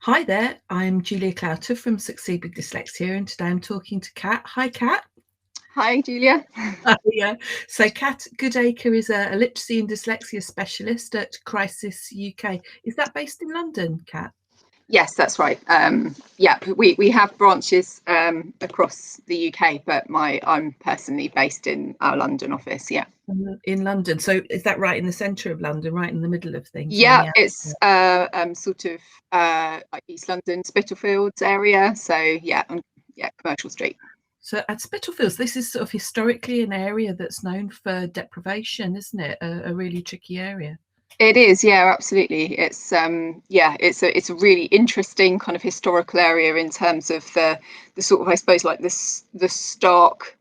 Hi there, I'm Julia Clouter from Succeed with Dyslexia, and today I'm talking to Kat. Hi, Kat. Hi, Julia. Yeah. So, Kat Goodacre is a literacy and dyslexia specialist at Crisis UK. Is that based in London, Kat? Yes, that's right. Yeah, we have branches across the UK, but I'm personally based in our London office. Yeah. In London. So, is that right in the centre of London, right in the middle of things, or on Yeah, the it's outskirts? sort of like East London, Spitalfields area. So yeah, yeah, Commercial Street. So, at Spitalfields, this is sort of historically an area that's known for deprivation, isn't it? A really tricky area. It is, yeah, absolutely. Yeah, it's a really interesting kind of historical area in terms of the sort of, I suppose, like this the stark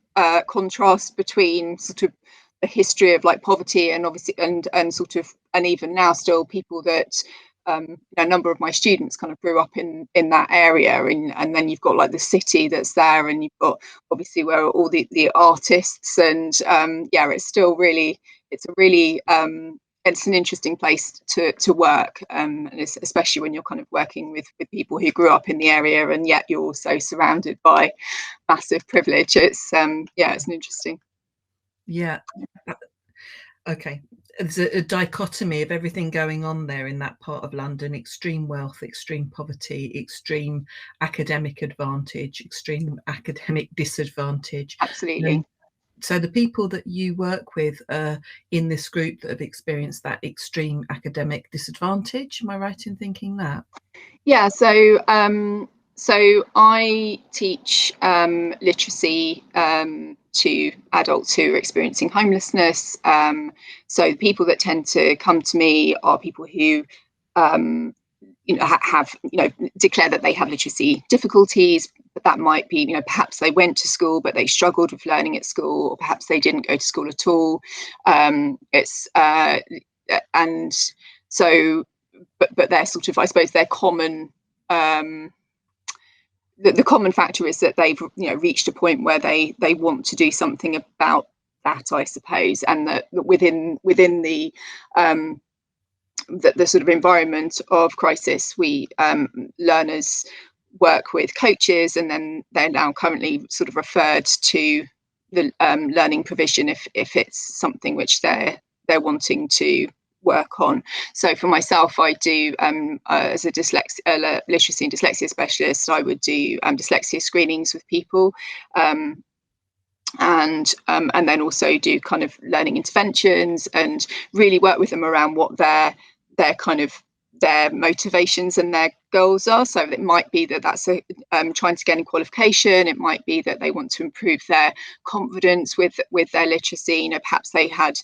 contrast between sort of the history of like poverty and obviously and sort of and even now still people that a number of my students kind of grew up in that area, and then you've got like the city that's there, and you've got obviously where all the artists, and yeah, it's a really it's an interesting place to work, and especially when you're kind of working with people who grew up in the area, and yet you're also surrounded by massive privilege. Yeah, it's an interesting. Yeah. Okay. There's a dichotomy of everything going on there in that part of London: extreme wealth, extreme poverty, extreme academic advantage, extreme academic disadvantage. Absolutely. And so the people that you work with are in this group that have experienced that extreme academic disadvantage. Am I right in thinking that? Yeah, so I teach literacy to adults who are experiencing homelessness. So the people that tend to come to me are people who have declare that they have literacy difficulties, but that might be perhaps they went to school but they struggled with learning at school, or perhaps they didn't go to school at all. It's and so but they're sort of, I suppose, their common the common factor is that they've reached a point where they want to do something about that, I suppose, and that within the sort of environment of Crisis, we learners work with coaches, and then they're now currently sort of referred to the learning provision if it's something which they're wanting to work on. So for myself, I do as a literacy and dyslexia specialist, I would do dyslexia screenings with people. And then also do kind of learning interventions and really work with them around what their kind of their motivations and their goals are. So it might be that that's trying to gain a qualification. It might be that they want to improve their confidence with their literacy. Perhaps they had,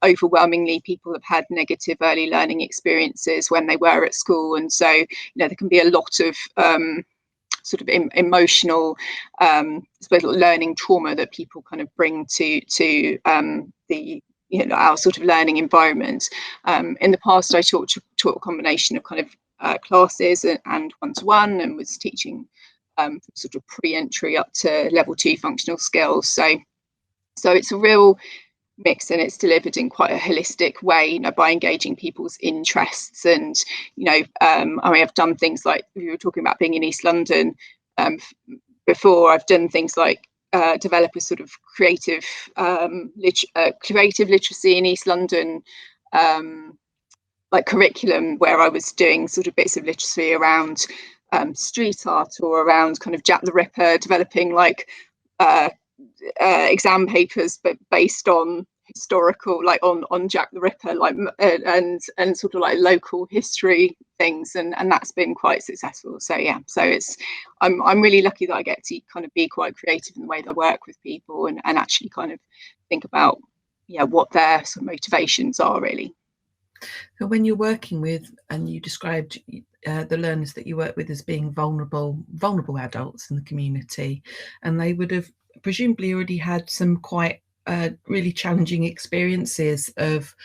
overwhelmingly people have had negative early learning experiences when they were at school, and so there can be a lot of sort of emotional, I suppose, learning trauma that people kind of bring to the our sort of learning environment. In the past, I taught a combination of kind of classes and one-to-one, and was teaching sort of pre-entry up to level 2 functional skills. So it's a real mix, and it's delivered in quite a holistic way, by engaging people's interests. And I have done things like, we were talking about being in East London before. I've done things like develop a sort of creative literacy in East London like curriculum, where I was doing sort of bits of literacy around street art, or around kind of Jack the Ripper, developing like exam papers, but based on historical, like on Jack the Ripper, like and sort of like local history things, and that's been quite successful. So yeah, so I'm really lucky that I get to kind of be quite creative in the way that I work with people, and actually kind of think about what their sort of motivations are really. So when you're working with, and you described the learners that you work with as being vulnerable adults in the community, and they would have presumably already had some quite really challenging experiences of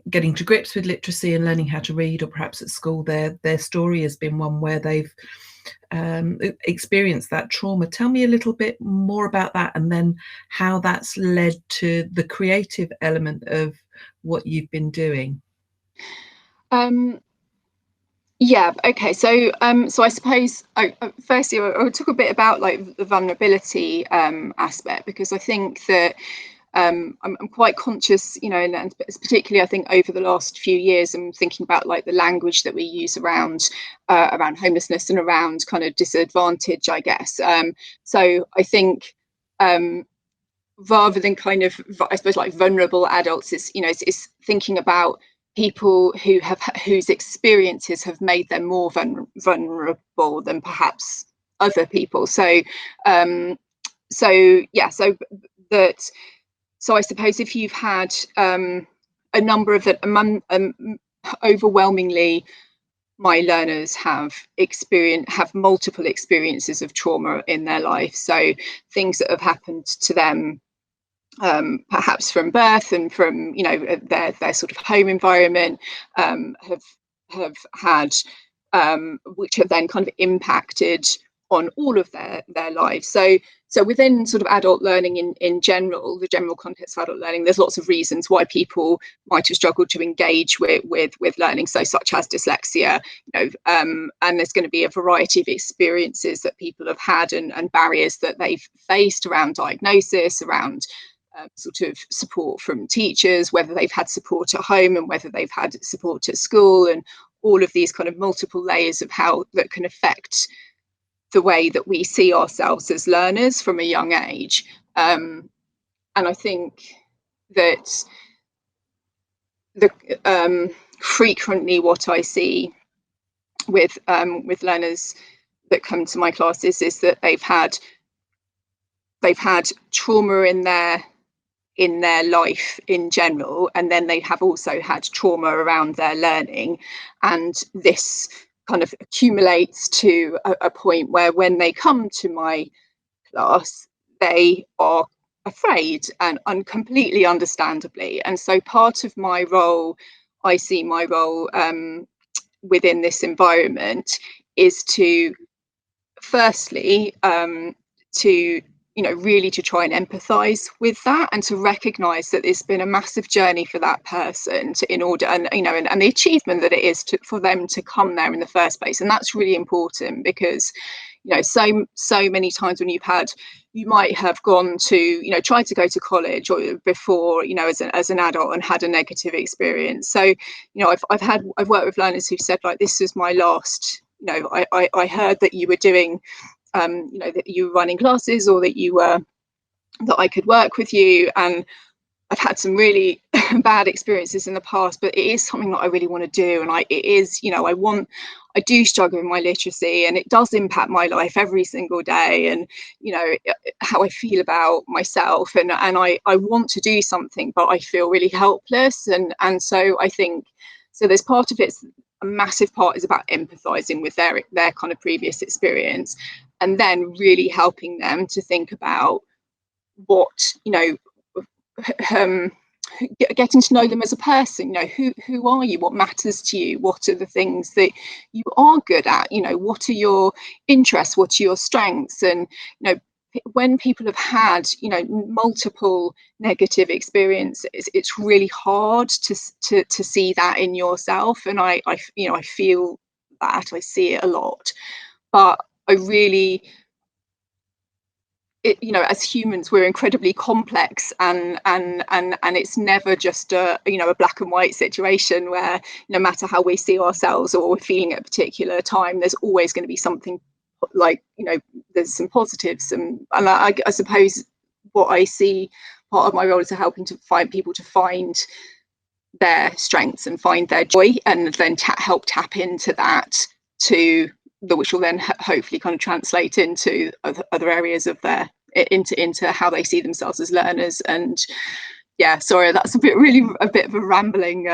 getting to grips with literacy and learning how to read, or perhaps at school their story has been one where they've experienced that trauma. Tell me a little bit more about that, and then how that's led to the creative element of what you've been doing. Yeah. Okay. So, so I suppose firstly, I'll talk a bit about like the vulnerability aspect, because I think that I'm quite conscious, you know, and particularly I think over the last few years, I'm thinking about like the language that we use around homelessness and around kind of disadvantage, I guess. So I think rather than kind of, I suppose, like vulnerable adults, it's, you know, it's thinking about people whose experiences have made them more vulnerable than perhaps other people. Um, so yeah, so that, so I suppose if you've had a number of that, overwhelmingly, my learners have multiple experiences of trauma in their life. So things that have happened to them, perhaps from birth and from, you know, their sort of home environment, have had, which have then kind of impacted on all of their lives. So within sort of adult learning in general, the general context of adult learning, there's lots of reasons why people might have struggled to engage with learning, so such as dyslexia, you know, and there's going to be a variety of experiences that people have had, and barriers that they've faced around diagnosis, around sort of support from teachers, whether they've had support at home and whether they've had support at school, and all of these kind of multiple layers of how that can affect the way that we see ourselves as learners from a young age. And I think that the frequently what I see with learners that come to my classes is that they've had trauma in their life in general, and then they have also had trauma around their learning, and this kind of accumulates to a point where when they come to my class, they are afraid, and completely understandably. And so part of my role, I see my role within this environment, is to firstly, to, you know, really to try and empathize with that, and to recognize that it's been a massive journey for that person to, in order, and, you know, and the achievement that it is for them to come there in the first place. And that's really important, because, you know, so many times when you might have gone to, you know, tried to go to college or before, you know, as an adult, and had a negative experience. So, you know, I've worked with learners who've said, like, this was my last, you know, I heard that you were doing, you know, that you were running classes, or that I could work with you, and I've had some really bad experiences in the past, but it is something that I really want to do. And it is, you know, I do struggle with my literacy, and it does impact my life every single day, and, you know, how I feel about myself, and I want to do something, but I feel really helpless. And so I think, so there's part of it, a massive part is about empathizing with their kind of previous experience, and then really helping them to think about what, you know, um, getting to know them as a person. You know, who are you, what matters to you, what are the things that you are good at, you know, what are your interests, what are your strengths. And, you know, when people have had, you know, multiple negative experiences, it's really hard to see that in yourself. And I you know, I feel that, I see it a lot, but I really, you know, as humans, we're incredibly complex, and it's never just a, you know, a black and white situation where no matter how we see ourselves or we're feeling at a particular time, there's always going to be something, like, you know, there's some positives. And I suppose what I see, part of my role is helping to find people to find their strengths and find their joy, and then help tap into that, to which will then hopefully kind of translate into other areas of their, into how they see themselves as learners. And yeah, sorry, that's really a bit of a rambling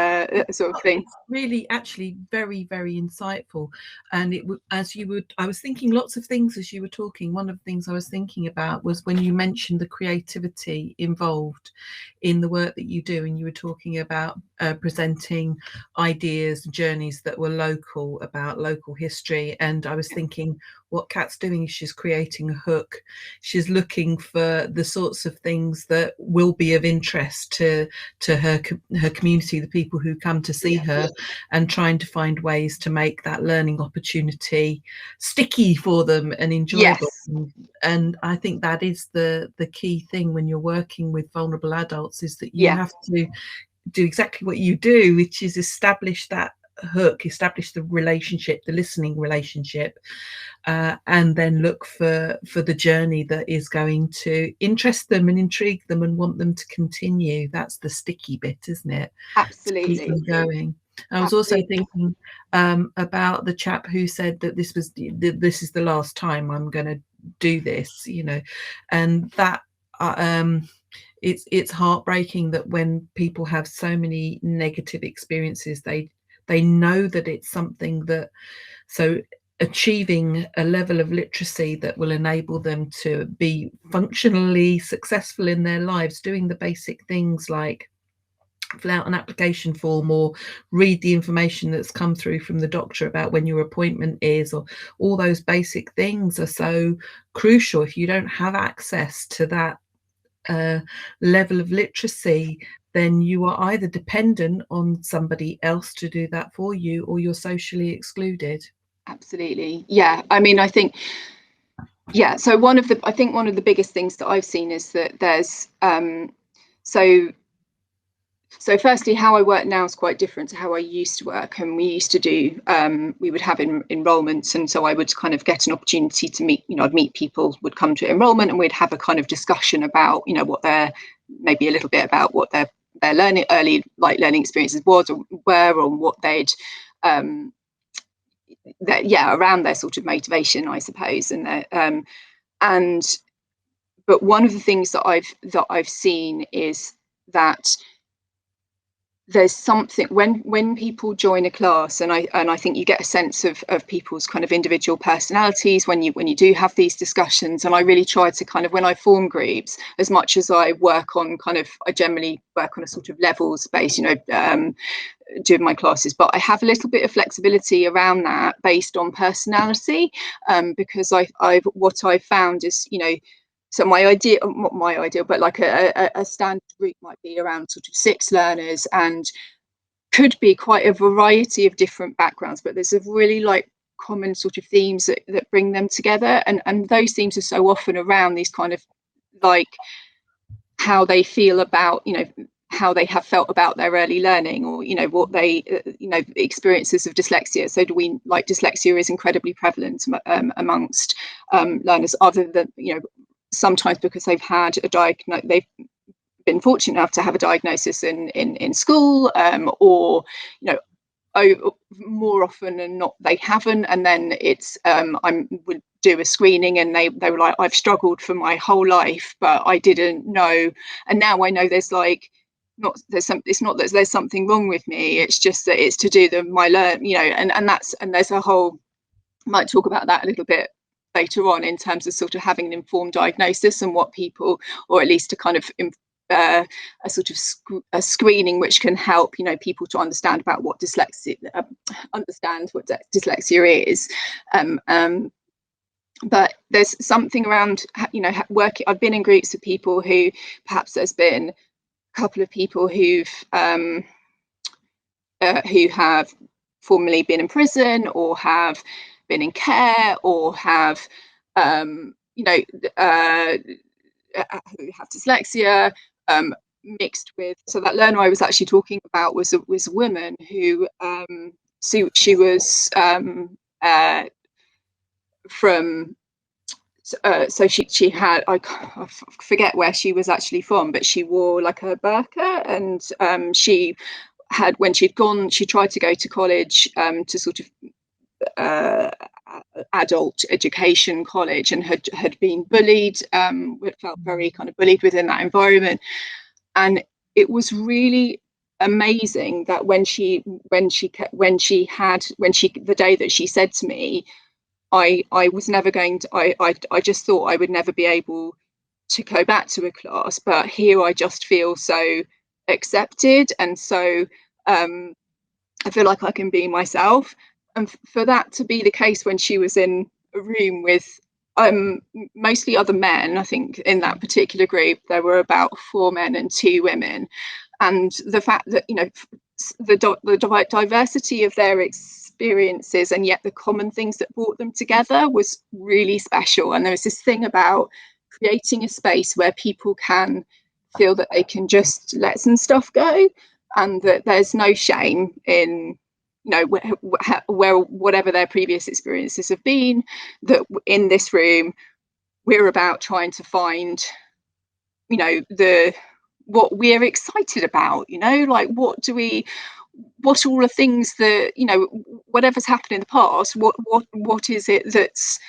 sort of thing. It's really actually very, very insightful. And I was thinking lots of things as you were talking. One of the things I was thinking about was when you mentioned the creativity involved in the work that you do, and you were talking about presenting ideas, journeys that were local, about local history. And I was thinking, what Kat's doing is she's creating a hook. She's looking for the sorts of things that will be of interest access to her community, the people who come to see her, and trying to find ways to make that learning opportunity sticky for them and enjoyable. And I think that is the key thing when you're working with vulnerable adults, is that you have to do exactly what you do, which is establish that hook, establish the relationship, the listening relationship, and then look for the journey that is going to interest them and intrigue them and want them to continue. That's the sticky bit, isn't it? Absolutely. To keep them going. I was also thinking about the chap who said that this is the last time I'm going to do this, you know, and that it's heartbreaking that when people have so many negative experiences, they know that it's something that, so achieving a level of literacy that will enable them to be functionally successful in their lives, doing the basic things like fill out an application form or read the information that's come through from the doctor about when your appointment is, or all those basic things are so crucial. If you don't have access to that level of literacy, then you are either dependent on somebody else to do that for you, or you're socially excluded. Absolutely. Yeah. I mean, I think, so one of the biggest things that I've seen is that there's so firstly, how I work now is quite different to how I used to work. And we used to do, we would have enrollments. And so I would kind of get an opportunity to meet, I'd meet people, would come to enrollment, and we'd have a kind of discussion about, what maybe a little bit about what their learning, early learning experiences were, or what they'd, around their sort of motivation, I suppose. And but one of the things that I've seen is that there's something when people join a class, and I think you get a sense of people's kind of individual personalities when you do have these discussions. And I really try to kind of, when I form groups, as much as I work on I generally work on a sort of levels base, doing my classes, but I have a little bit of flexibility around that based on personality, because what I've found is, so not my ideal, but like a standard group might be around sort of 6 learners, and could be quite a variety of different backgrounds, but there's a really common sort of themes that bring them together. And those themes are so often around these kind of how they feel about, how they have felt about their early learning, or, what they, experiences of dyslexia. So dyslexia is incredibly prevalent amongst learners, other than, sometimes because they've had they've been fortunate enough to have a diagnosis in school, or more often than not they haven't, and then it's I would do a screening, and they were like, I've struggled for my whole life, but I didn't know, and now I know it's not that there's something wrong with me, it's just that it's to do and there's a whole, might talk about that a little bit later on, in terms of sort of having an informed diagnosis, and what people, or at least a kind of a sort of a screening which can help people to understand about what dyslexia is. But there's something around working. I've been in groups of people who, perhaps there's been a couple of people who have formerly been in prison, or have been in care, or have who have dyslexia, mixed with, so that learner I was actually talking about was a woman who she was from so she had, I forget where she was actually from, but she wore like a burqa, and she had, when she tried to go to college, to sort of adult education college, and had been bullied, felt very kind of bullied within that environment. And it was really amazing that the day that she said to me, I was never going to, I just thought I would never be able to go back to a class, but here I just feel so accepted, and so I feel like I can be myself. And for that to be the case when she was in a room with mostly other men. I think in that particular group there were about 4 men and 2 women, and the fact that, you know, the diversity of their experiences and yet the common things that brought them together was really special. And there was this thing about creating a space where people can feel that they can just let some stuff go, and that there's no shame in, you know, where whatever their previous experiences have been, that in this room we're about trying to find, you know, what we're excited about, you know, like what are all the things that, you know, whatever's happened in the past, what is it that's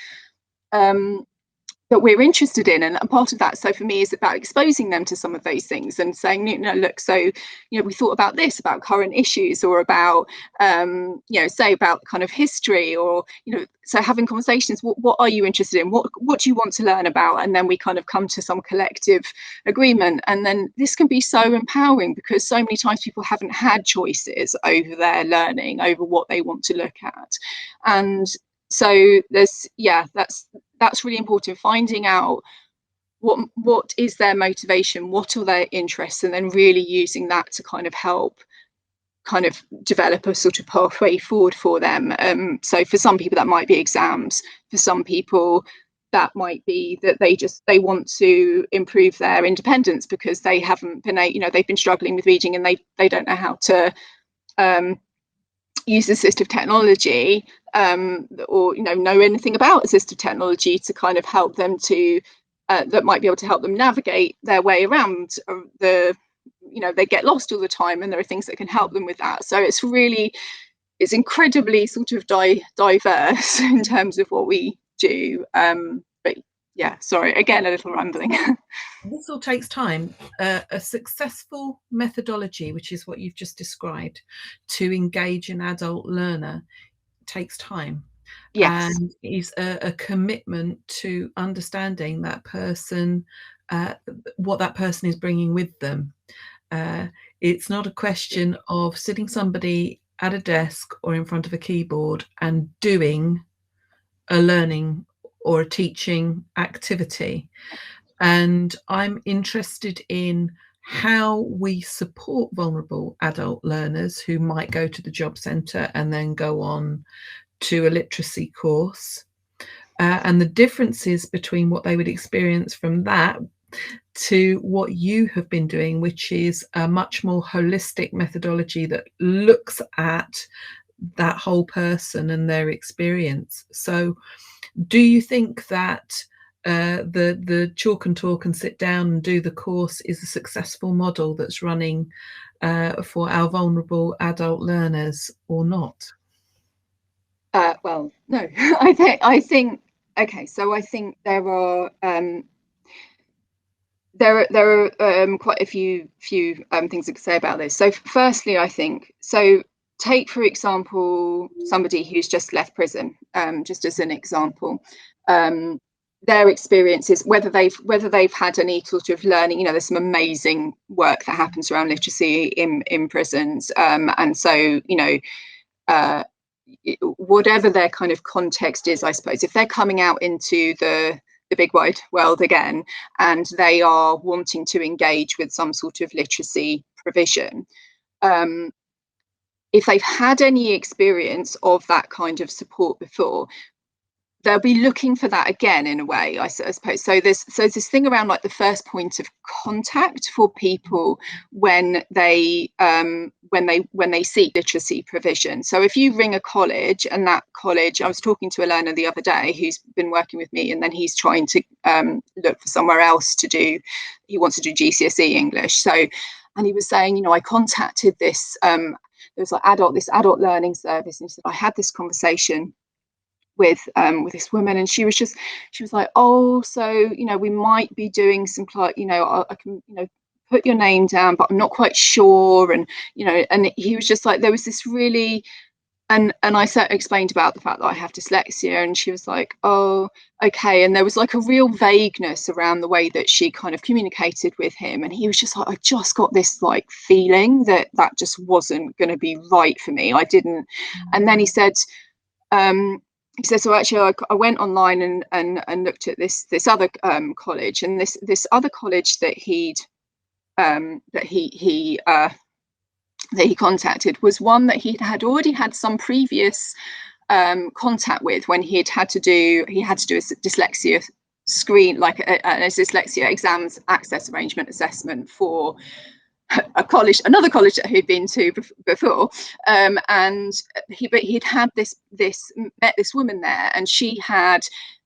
that we're interested in. And part of that, so for me, is about exposing them to some of those things and saying, you know, look, so, you know, we thought about this, about current issues, or about, you know, say about kind of history, or, you know, so having conversations, what are you interested in? What do you want to learn about? And then we kind of come to some collective agreement. And then this can be so empowering, because so many times people haven't had choices over their learning, over what they want to look at. And so there's, yeah, that's really important, finding out what is their motivation, what are their interests, and then really using that to kind of help kind of develop a sort of pathway forward for them. So for some people that might be exams, for some people that might be that they want to improve their independence because they haven't been, you know, they've been struggling with reading and they don't know how to use assistive technology, or, you know anything about assistive technology to kind of help them to that might be able to help them navigate their way around the, you know, they get lost all the time, and there are things that can help them with that. So it's incredibly sort of diverse in terms of what we do. But yeah, sorry, again, a little rambling. This all takes time. A successful methodology, which is what you've just described, to engage an adult learner takes time. Yes. And is a commitment to understanding that person, what that person is bringing with them. It's not a question of sitting somebody at a desk or in front of a keyboard and doing a learning or a teaching activity. And I'm interested in how we support vulnerable adult learners who might go to the job centre and then go on to a literacy course, and the differences between what they would experience from that to what you have been doing, which is a much more holistic methodology that looks at that whole person and their experience. So do you think that the chalk and talk and sit down and do the course is a successful model that's running for our vulnerable adult learners, or not? Well, no, I think okay. So I think there are quite a few things I could say about this. So firstly, I think, so take for example somebody who's just left prison, just as an example. Their experiences, whether they've had any sort of learning, you know, there's some amazing work that happens around literacy in prisons, and so, you know, whatever their kind of context is, I suppose, if they're coming out into the big wide world again and they are wanting to engage with some sort of literacy provision, if they've had any experience of that kind of support before, they'll be looking for that again, in a way, I suppose. So there's this thing around like the first point of contact for people when they seek literacy provision. So if you ring a college, and that college, I was talking to a learner the other day who's been working with me, and then he's trying to look for somewhere else to do, he wants to do GCSE English. So, and he was saying, you know, I contacted this there was like this adult learning service, and he said, I had this conversation with this woman, and she was like, oh, so, you know, we might be doing some, you know, I can, you know, put your name down, but I'm not quite sure. And, you know, and he was just like, there was this really, and I explained about the fact that I have dyslexia, and she was like, oh, okay. And there was like a real vagueness around the way that she kind of communicated with him, and he was just like, I just got this like feeling that just wasn't going to be right for me. I didn't. And then he said, he said, so actually I went online and looked at this other college, and this other college that he contacted was one that he had already had some previous contact with when he had to do a dyslexia screen, like a dyslexia exams access arrangement assessment for another college that he'd been to before, and he'd had met this woman there, and she had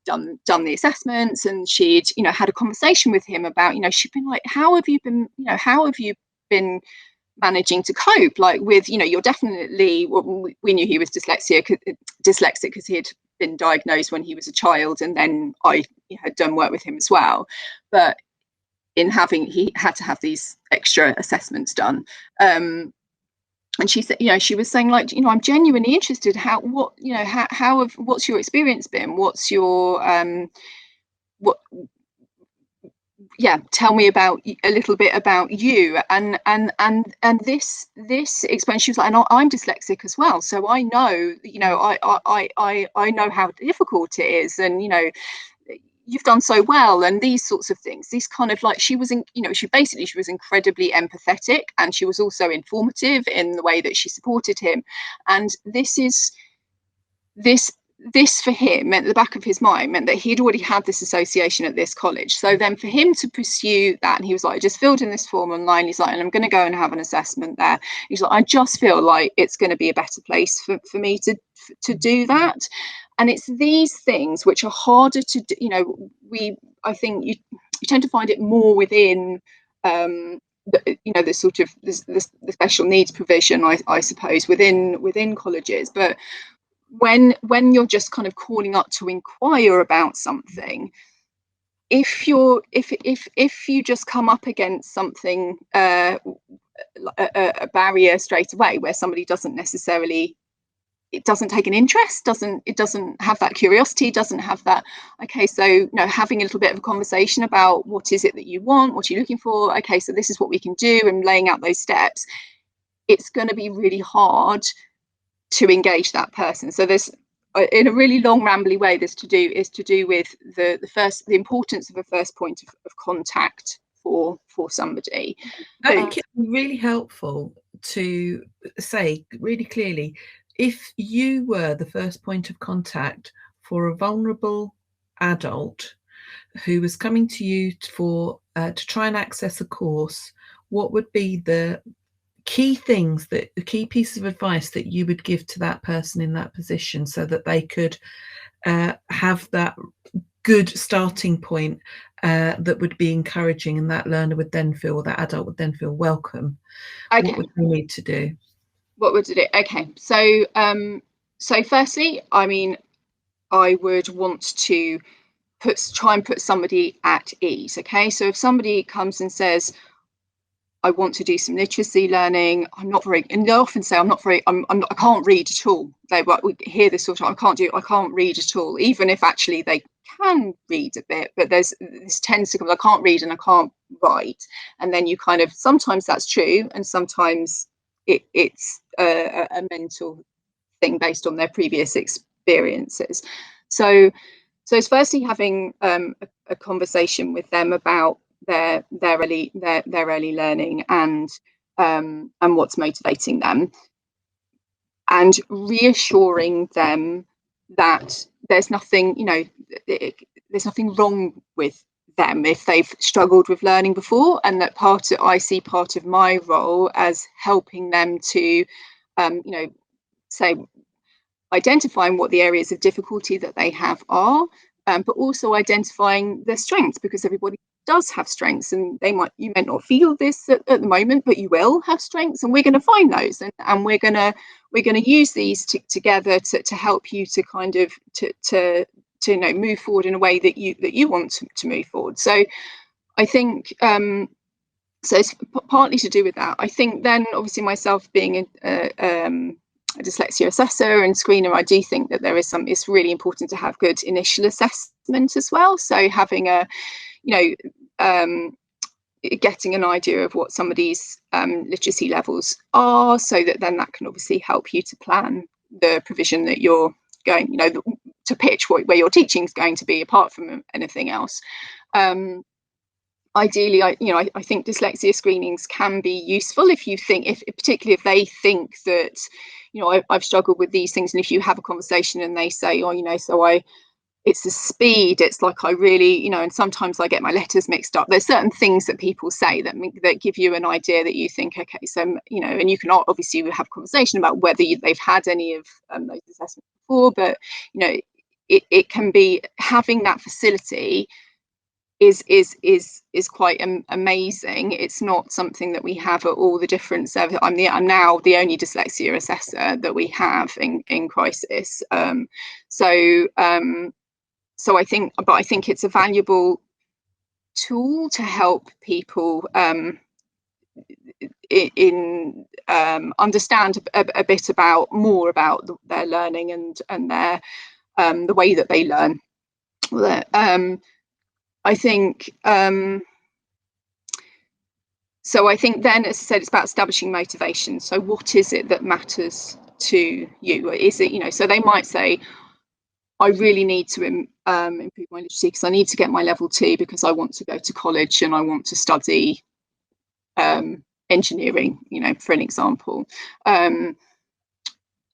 done the assessments, and she'd had a conversation with him about, she'd been like, how have you been managing to cope, like, with, you're definitely, we knew he was dyslexic because he had been diagnosed when he was a child, and then I had done work with him as well, but he had to have these extra assessments done, and she said, she was saying, like, I'm genuinely interested, what's your experience been, what's your tell me about a little bit about you, and this experience. She was like, and I'm dyslexic as well, so I know, I know how difficult it is, and you've done so well, and these sorts of things. These kind of, like, she was incredibly empathetic, and she was also informative in the way that she supported him. And this for him, at the back of his mind, meant that he'd already had this association at this college. So then for him to pursue that, and he was like, I just filled in this form online. He's like, and I'm going to go and have an assessment there. He's like, I just feel like it's going to be a better place for me to do that. And it's these things which are harder to do. I think you tend to find it more within the sort of the special needs provision, I suppose, within colleges. But when you're just kind of calling up to inquire about something, if you just come up against something, a barrier straight away, where somebody doesn't take an interest, it doesn't have that curiosity, doesn't have that, okay, so having a little bit of a conversation about what is it that you want, what you're looking for, okay, so this is what we can do, and laying out those steps, it's going to be really hard to engage that person. So there's, in a really long rambly way, this is to do with the importance of a first point of contact for somebody. I think it's really helpful to say really clearly, if you were the first point of contact for a vulnerable adult who was coming to you to try and access a course, what would be the key pieces of advice that you would give to that person in that position, so that they could have that good starting point that would be encouraging, and that learner would then feel, or that adult would then feel welcome? Okay. What would they need to do? Okay, so firstly, I would want to try and put somebody at ease. Okay, so if somebody comes and says, I want to do some literacy learning, and they often say, I can't read at all. We hear this sort of, I can't read at all, even if actually they can read a bit, but this tends to come, I can't read and I can't write. And then you kind of, sometimes that's true, and sometimes it's a mental thing based on their previous experiences. So it's firstly having a conversation with them about their early learning, and what's motivating them, and reassuring them that there's nothing wrong with them if they've struggled with learning before, and that I see part of my role as helping them to say, identifying what the areas of difficulty that they have are, but also identifying their strengths, because everybody does have strengths, and you may not feel this at the moment, but you will have strengths, and we're going to find those, and we're going to use these together to help you to kind of to move forward in a way that you want to move forward. So I think so it's partly to do with that. I think then, obviously, myself being a dyslexia assessor and screener, I do think that it's really important to have good initial assessment as well. So having getting an idea of what somebody's literacy levels are, so that then that can obviously help you to plan the provision that you're going, to pitch where your teaching is going to be, apart from anything else. Ideally, I think dyslexia screenings can be useful if you think, particularly if they think that, I've struggled with these things, and if you have a conversation and they say, oh, it's the speed, it's like I really, and sometimes I get my letters mixed up. There's certain things that people say that give you an idea that you think, okay, so, and you can obviously have a conversation about whether they've had any of those assessments before, but, it can be, having that facility is quite amazing. It's not something that we have at all the different services. I'm now the only dyslexia assessor that we have in crisis. So I think it's a valuable tool to help people understand a bit more about their learning and their the way that they learn. I think so. I think then, as I said, it's about establishing motivation. So what is it that matters to you? Is it, so they might say, I really need to improve my literacy because I need to get my level 2 because I want to go to college and I want to study engineering, for an example.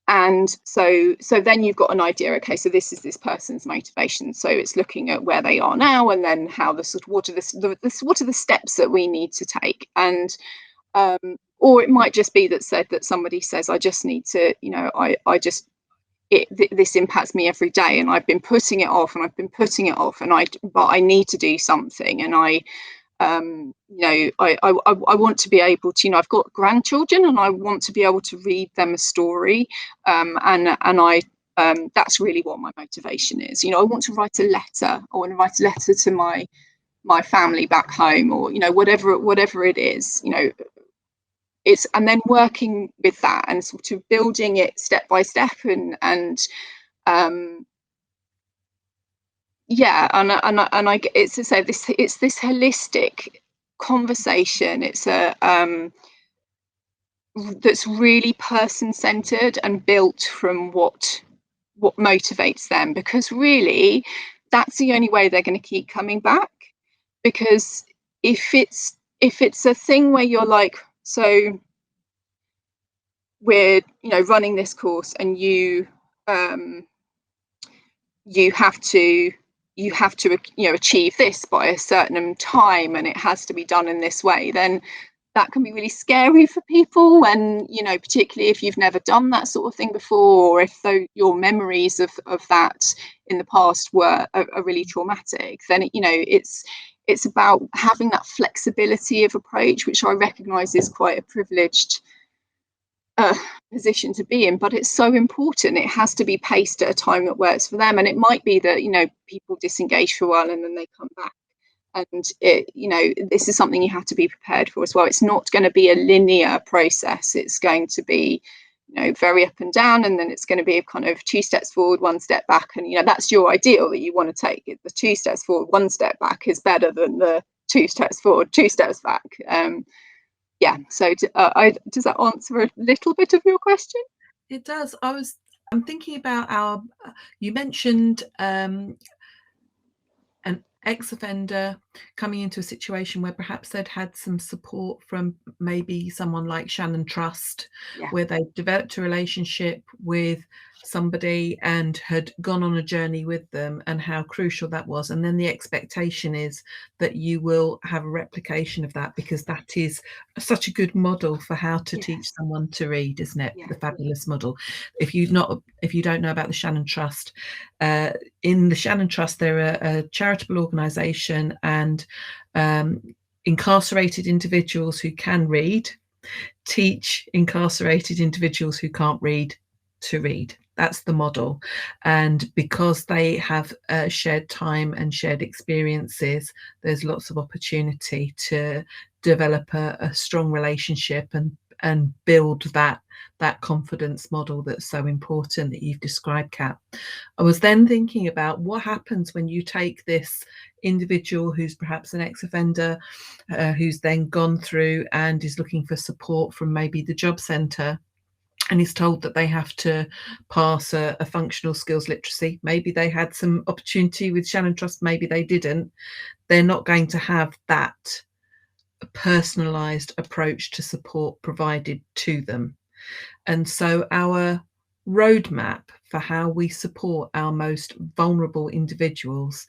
And so then you've got an idea, okay, so this is this person's motivation. So it's looking at where they are now, and then how what are the steps that we need to take. And or it might just be that somebody says, I just need to, this impacts me every day, and I've been putting it off, but I need to do something. And I want to be able to, I've got grandchildren and I want to be able to read them a story, and I that's really what my motivation is. I want to write a letter. I want to write a letter to my family back home, or whatever it is. It's, and then working with that and sort of building it step by step, and yeah, and I it's to say this, it's this holistic conversation. It's a that's really person-centered and built from what motivates them, because really that's the only way they're going to keep coming back. Because if it's a thing where you're like, so we're running this course and you have to achieve this by a certain time, and it has to be done in this way, then that can be really scary for people when, particularly if you've never done that sort of thing before, or if your memories of that in the past are really traumatic, then it's about having that flexibility of approach, which I recognise is quite a privileged position to be in, but it's so important. It has to be paced at a time that works for them, and it might be that people disengage for a while and then they come back, and this is something you have to be prepared for as well. It's not going to be a linear process. It's going to be very up and down, and then it's going to be a kind of 2 steps forward, 1 step back, and that's your ideal that you want to take. The 2 steps forward, 1 step back is better than the 2 steps forward, 2 steps back. Yeah, so does that answer a little bit of your question? It does. I'm thinking about you mentioned an ex-offender coming into a situation where perhaps they'd had some support from maybe someone like Shannon Trust, Yeah. where they developed a relationship with somebody and had gone on a journey with them, and how crucial that was. And then the expectation is that you will have a replication of that, because that is such a good model for how to teach someone to read, isn't it? The fabulous model. If you don't know about the Shannon Trust, in the Shannon Trust, they're a charitable organisation, and incarcerated individuals who can read teach incarcerated individuals who can't read to read. That's the model. And because they have shared time and shared experiences, there's lots of opportunity to develop a strong relationship and build that confidence model that's so important that you've described, Kat. I was then thinking about what happens when you take this individual who's perhaps an ex-offender, who's then gone through and is looking for support from maybe the job centre, and is told that they have to pass a functional skills literacy. Maybe they had some opportunity with Shannon Trust, maybe they didn't. They're not going to have that personalised approach to support provided to them. And so our roadmap for how we support our most vulnerable individuals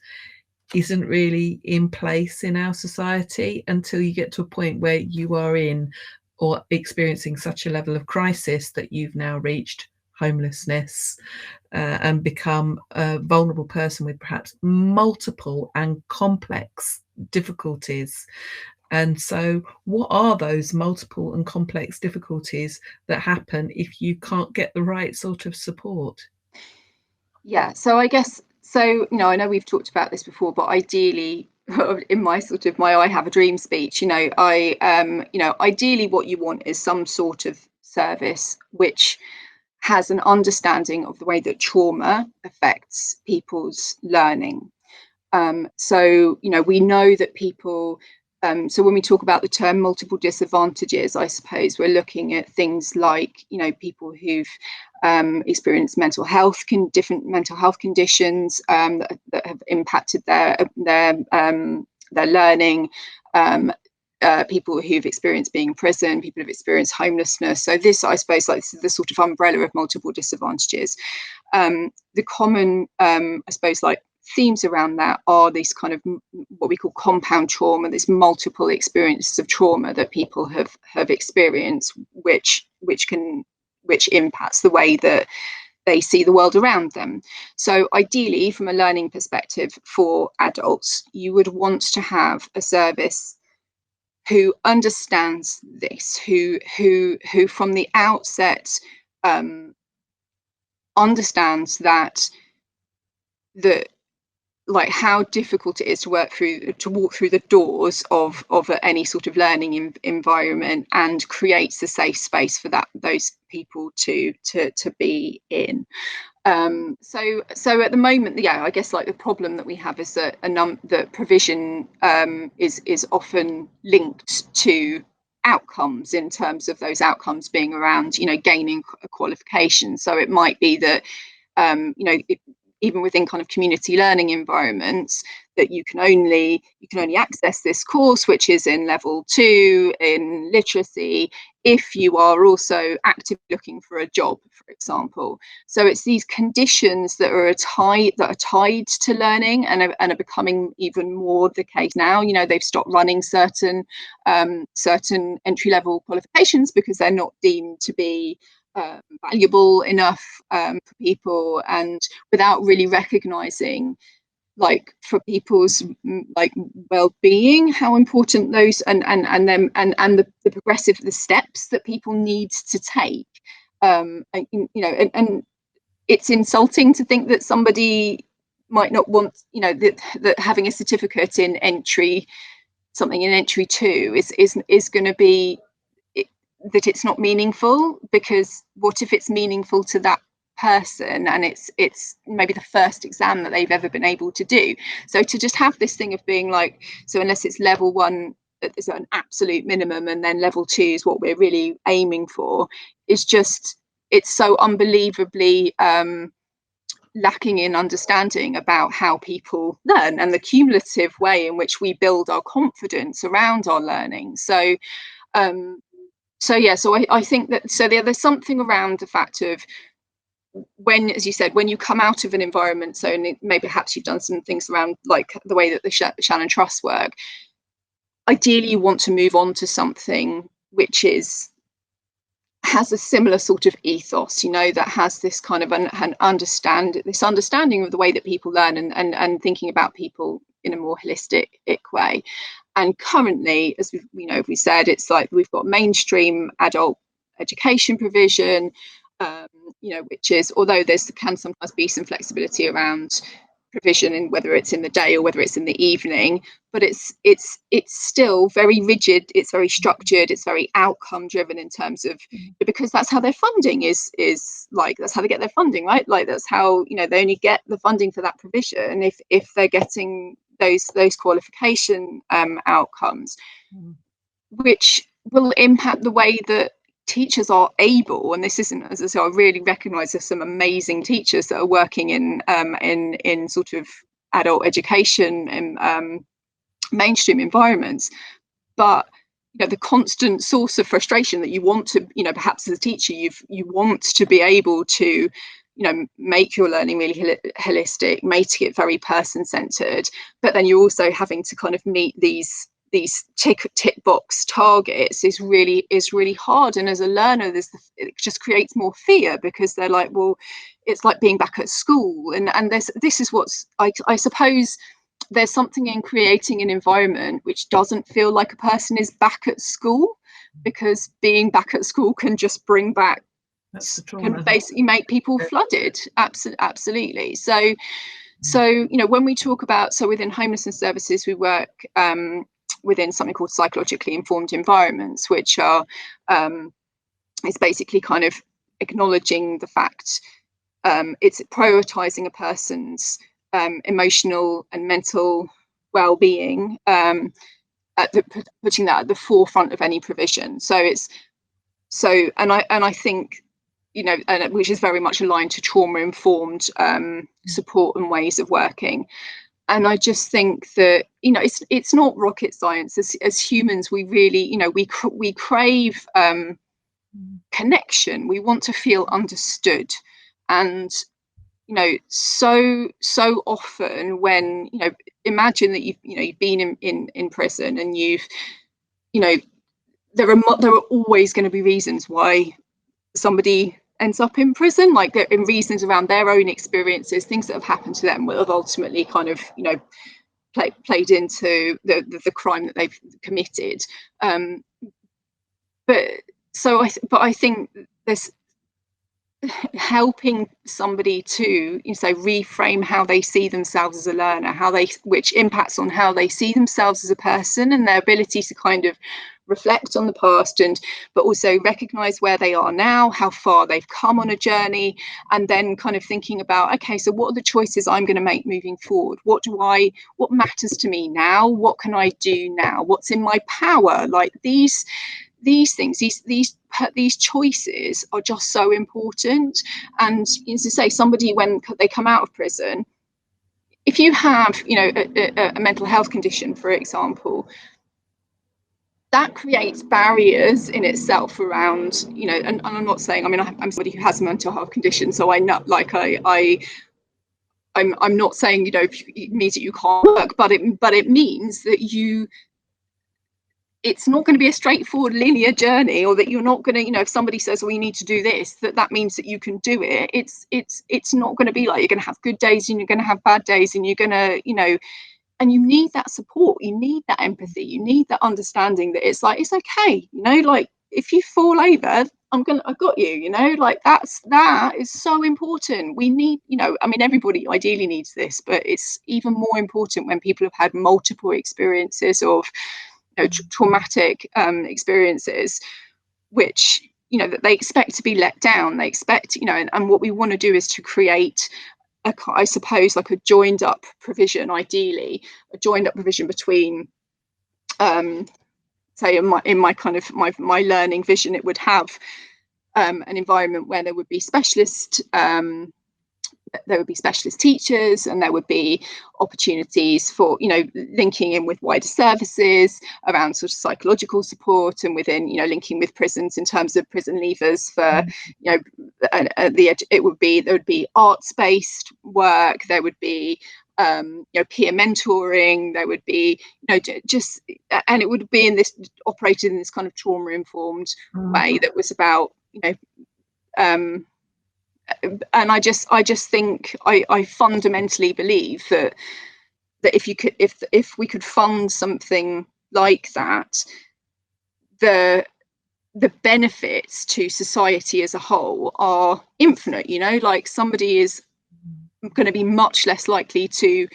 isn't really in place in our society until you get to a point where you are in or experiencing such a level of crisis that you've now reached homelessness and become a vulnerable person with perhaps multiple and complex difficulties. And so, what are those multiple and complex difficulties that happen if you can't get the right sort of support? Yeah, so I guess so, I know we've talked about this before, but ideally, in my sort of my I have a dream speech, ideally what you want is some sort of service which has an understanding of the way that trauma affects people's learning. So, we know that people, so when we talk about the term multiple disadvantages, I suppose we're looking at things like, people who've experienced different mental health conditions that have impacted their learning. People who've experienced being in prison, people who've experienced homelessness. So this, I suppose, like this is the sort of umbrella of multiple disadvantages. The common, I suppose, like themes around that are these kind of what we call compound trauma, this multiple experiences of trauma that people have experienced, which impacts the way that they see the world around them. So ideally, from a learning perspective for adults, you would want to have a service who understands this, who from the outset understands that like how difficult it is to walk through the doors of any sort of learning environment, and creates a safe space for those people to be in. So at the moment, I guess like the problem that we have is that that provision is often linked to outcomes, in terms of those outcomes being around gaining a qualification. So it might be that even within kind of community learning environments, that you can only access this course, which is in level 2 in literacy, if you are also actively looking for a job, for example. So it's these conditions that are tied to learning, and are becoming even more the case now. They've stopped running certain entry-level qualifications because they're not deemed to be valuable enough for people, and without really recognizing, like, for people's like well-being, how important those and the progressive steps that people need to take. And it's insulting to think that somebody might not want, that having a certificate in entry 2 is going to be that it's not meaningful, because what if it's meaningful to that person, and it's maybe the first exam that they've ever been able to do. So to just have this thing of being like, so unless it's level 1 is an absolute minimum, and then level 2 is what we're really aiming for, is just, it's so unbelievably lacking in understanding about how people learn, and the cumulative way in which we build our confidence around our learning. So I think that there's something around the fact of, when, as you said, when you come out of an environment, so maybe perhaps you've done some things around like the way that the Shannon Trust work, ideally you want to move on to something which has a similar sort of ethos, that has this kind of understanding of the way that people learn, and thinking about people in a more holistic way. And currently, as we said, it's like we've got mainstream adult education provision, which is, although there can sometimes be some flexibility around provision, and whether it's in the day or whether it's in the evening, but it's still very rigid, it's very structured, it's very outcome driven, in terms of, because that's how their funding is like, that's how they get their funding, right? Like, that's how they only get the funding for that provision if they're getting those qualification outcomes, which will impact the way that teachers are able, and this isn't, as I say, I really recognise there's some amazing teachers that are working in sort of adult education and mainstream environments, but the constant source of frustration that you want to, perhaps as a teacher, you want to be able to, make your learning really holistic, make it very person-centered, but then you're also having to kind of meet these tick box targets is really hard. And as a learner, it just creates more fear, because they're like, well, it's like being back at school, and this is what's, I suppose there's something in creating an environment which doesn't feel like a person is back at school, because being back at school can just bring back, can basically make people flooded. Absolutely. So when we talk about, so within homelessness services, we work within something called psychologically informed environments, which are it's basically kind of acknowledging the fact, it's prioritizing a person's emotional and mental well-being, putting that at the forefront of any provision. And I think, and which is very much aligned to trauma-informed support and ways of working. And I just think that, it's not rocket science. As humans, we really, we crave connection. We want to feel understood. And so often when, imagine that you've been in prison, and there are always going to be reasons why somebody ends up in prison, like there in reasons around their own experiences, things that have happened to them will have ultimately kind of, played into the crime that they've committed. But I think there's helping somebody to reframe how they see themselves as a learner, which impacts on how they see themselves as a person, and their ability to kind of reflect on the past, but also recognize where they are now, how far they've come on a journey, and then kind of thinking about, okay, so what are the choices I'm going to make moving forward? What matters to me now? What can I do now? What's in my power? Like these things, these choices are just so important. And as I say, somebody, when they come out of prison, if you have a mental health condition, for example, that creates barriers in itself around, and I'm not saying, I'm somebody who has a mental health condition, so I know, like I'm not saying, it means that you can't work, but it means that it's not going to be a straightforward linear journey, or that you're not going to, if somebody says, well, you need to do this, that means that you can do it. It's not going to be like, you're going to have good days and you're going to have bad days, and you're going to, and you need that support, you need that empathy, you need that understanding that it's like, it's okay, like if you fall over, I've got you, like that is so important. We need, everybody ideally needs this, but it's even more important when people have had multiple experiences of traumatic experiences, which that they expect to be let down, they expect, and what we want to do is to create I suppose like a joined up provision, ideally a joined up provision between say in my kind of my learning vision, it would have an environment where there would be specialist teachers, and there would be opportunities for linking in with wider services around sort of psychological support, and within linking with prisons in terms of prison leavers for there would be arts-based work, there would be peer mentoring, there would be just, and it would be operated in this kind of trauma-informed way that was about and I just think I fundamentally believe that if we could fund something like that, the benefits to society as a whole are infinite. Like somebody is going to be much less likely to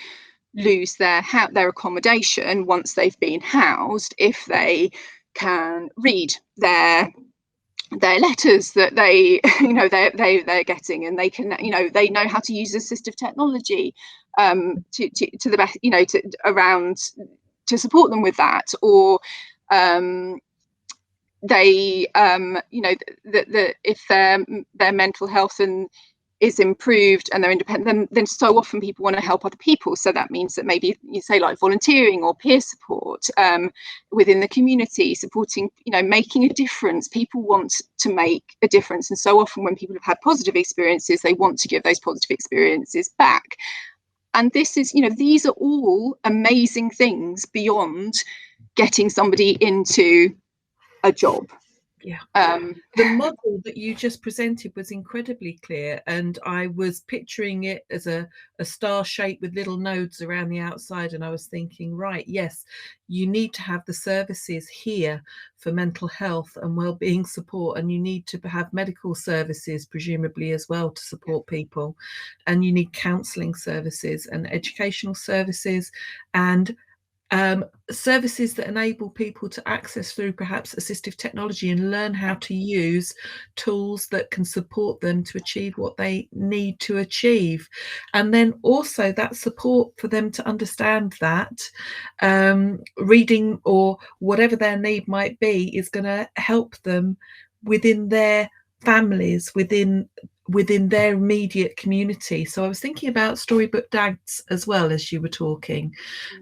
lose their accommodation once they've been housed if they can read their letters that they're getting, and they can they know how to use assistive technology to the best to support them with that, or they if their mental health and is improved and they're independent, then so often people want to help other people. So that means that maybe you say like volunteering or peer support within the community, supporting, making a difference. People want to make a difference, and so often when people have had positive experiences, they want to give those positive experiences back. And this is, these are all amazing things beyond getting somebody into a job. Yeah. The model that you just presented was incredibly clear, and I was picturing it as a star shape with little nodes around the outside, and I was thinking, right, yes, you need to have the services here for mental health and well-being support, and you need to have medical services presumably as well to support people, and you need counselling services and educational services and services that enable people to access through perhaps assistive technology and learn how to use tools that can support them to achieve what they need to achieve. And then also that support for them to understand that reading or whatever their need might be is going to help them within their families, within their immediate community. So I was thinking about storybook dads as well as you were talking.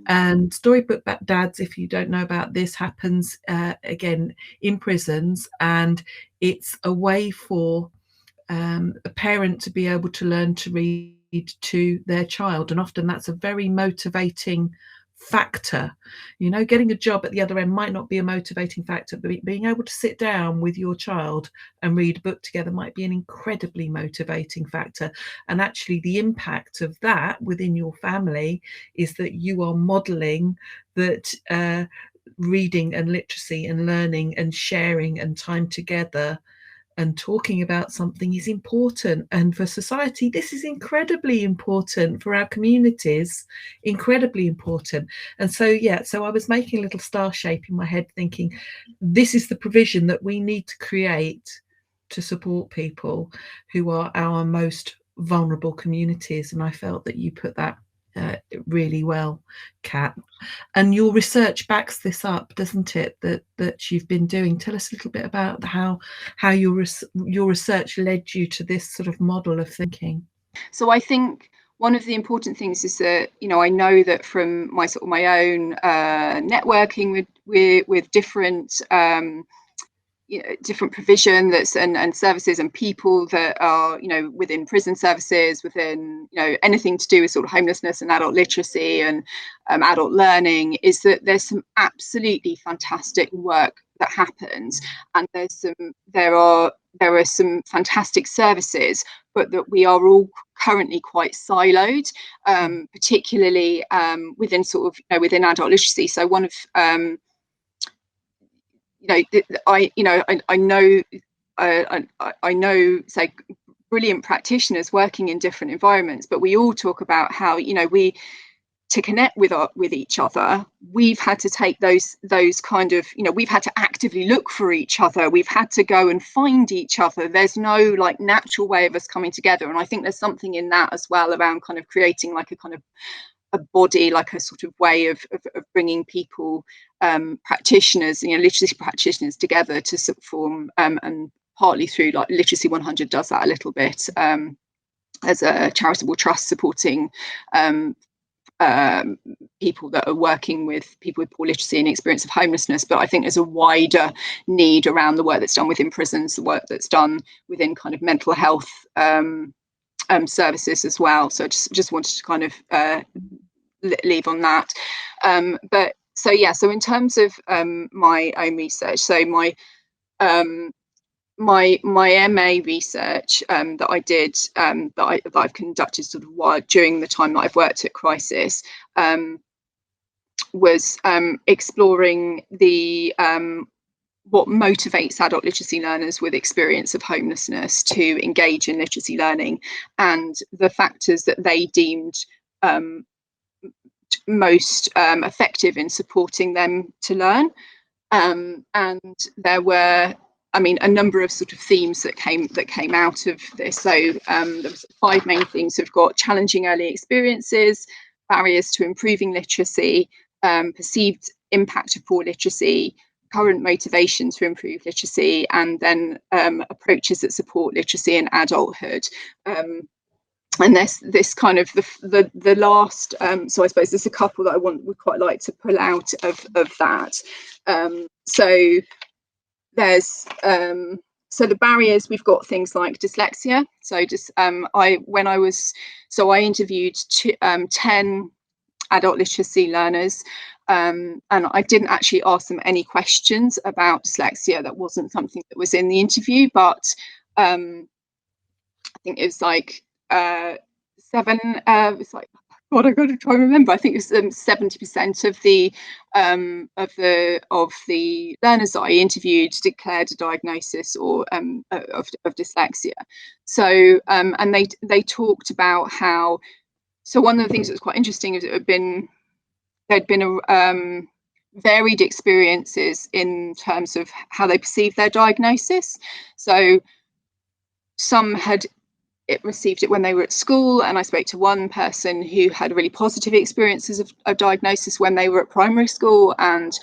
And storybook dads, if you don't know about this, happens again in prisons, and it's a way for a parent to be able to learn to read to their child, and often that's a very motivating factor. Getting a job at the other end might not be a motivating factor, but being able to sit down with your child and read a book together might be an incredibly motivating factor. And actually the impact of that within your family is that you are modeling that reading and literacy and learning and sharing and time together and talking about something is important. And for society, this is incredibly important. For our communities, incredibly important. And so, so I was making a little star shape in my head thinking, this is the provision that we need to create to support people who are our most vulnerable communities. And I felt that you put that really well, Kat. And your research backs this up, doesn't it, that you've been doing? Tell us a little bit about how your research led you to this sort of model of thinking. So I think one of the important things is that, I know that from my own networking with different different provision and services and people that are within prison services, within anything to do with sort of homelessness and adult literacy and adult learning, is that there's some absolutely fantastic work that happens, and there are some fantastic services, but that we are all currently quite siloed, particularly within sort of within adult literacy. So one of I know, say, brilliant practitioners working in different environments, but we all talk about how to connect with each other, we've had to take those kind of, we've had to actively look for each other. We've had to go and find each other. There's no natural way of us coming together. And I think there's something in that as well around kind of creating a kind of a body, a sort of way of bringing people, practitioners, literacy practitioners together to form, and partly through Literacy 100 does that a little bit, as a charitable trust supporting people that are working with people with poor literacy and experience of homelessness. But I think there's a wider need around the work that's done within prisons, the work that's done within kind of mental health services as well. So I just wanted to kind of leave on that. But so in terms of my own research, so my MA research that I did, that I've conducted sort of during the time that I've worked at Crisis, was exploring the what motivates adult literacy learners with experience of homelessness to engage in literacy learning, and the factors that they deemed most effective in supporting them to learn. And there were, a number of sort of themes that came out of this. So there was 5 main things. We've got challenging early experiences, barriers to improving literacy, perceived impact of poor literacy, current motivation to improve literacy, and then approaches that support literacy in adulthood. And this kind of the last, so I suppose there's a couple that would quite like to pull out of that. So there's so the barriers, we've got things like dyslexia. So just I interviewed 10 adult literacy learners, and I didn't actually ask them any questions about dyslexia. That wasn't something that was in the interview, but I think it was like it's like, God, I've got to try and remember. I think it was 70% of the learners that I interviewed declared a diagnosis or of dyslexia. So and they talked about how. So one of the things that was quite interesting is there'd been varied experiences in terms of how they perceived their diagnosis. So some had received it when they were at school, and I spoke to one person who had really positive experiences of diagnosis when they were at primary school, and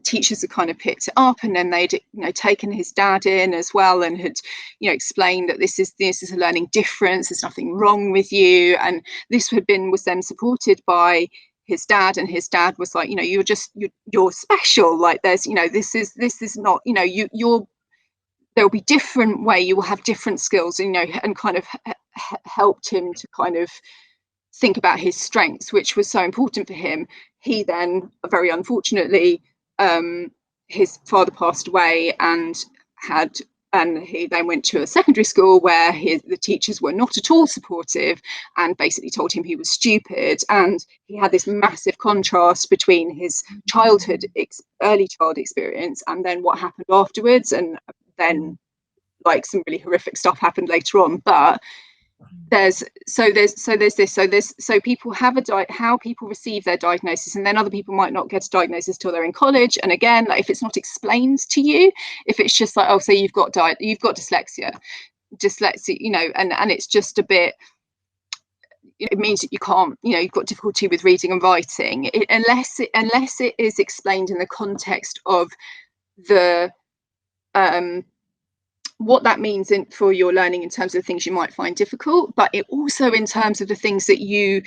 teachers had kind of picked it up, and then they'd taken his dad in as well, and had explained that this is a learning difference, there's nothing wrong with you, and this was then supported by his dad, and his dad was like, you're special, like there's this is not, you're there'll be different way, you will have different skills, and kind of helped him to kind of think about his strengths, which was so important for him. He then, very unfortunately, his father passed away, and he then went to a secondary school where the teachers were not at all supportive and basically told him he was stupid. And he had this massive contrast between his early child experience and then what happened afterwards. And then like some really horrific stuff happened later on. But so people have how people receive their diagnosis, and then other people might not get a diagnosis till they're in college. And again, like if it's not explained to you, if it's just like, oh, so you've got dyslexia, and it's just a bit, it means that you can't, you've got difficulty with reading and writing, unless it is explained in the context of the what that means for your learning in terms of things you might find difficult, but it also in terms of the things that you